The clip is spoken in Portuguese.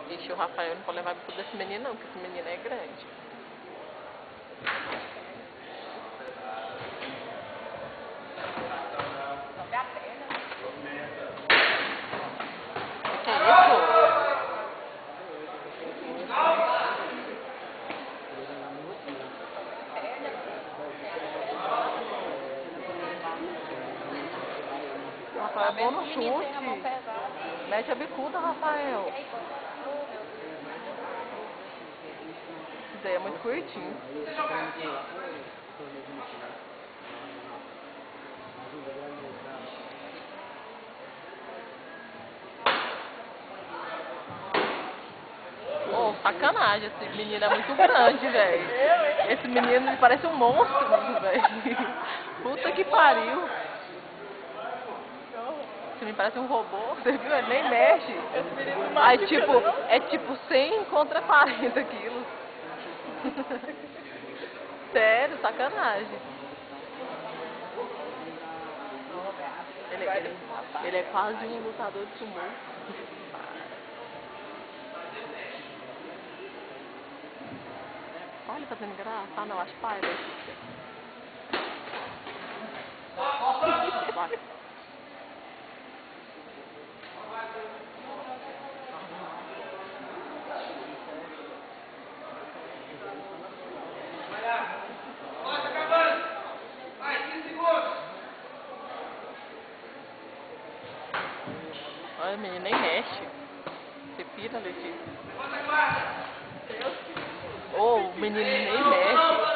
Ixi, o Rafael não pode levar bico desse menino não, porque esse menino é grande. Que é isso? Rafael é bom no chute. Mete a bicuda, Rafael. Isso daí é muito curtinho. Oh, sacanagem, esse menino é muito grande, velho. Esse menino parece um monstro, velho. Puta que pariu. Esse menino parece um robô, você viu? Ele nem mexe. Aí, é tipo 100 contra 40 quilos. Sério, sacanagem. Ele é quase um lutador de sumô. Olha, tá fazendo graça. Ah, não, acho pai, né? Vai. Olha, o menino nem mexe. Você pira, Letícia. Ô, o menino nem mexe.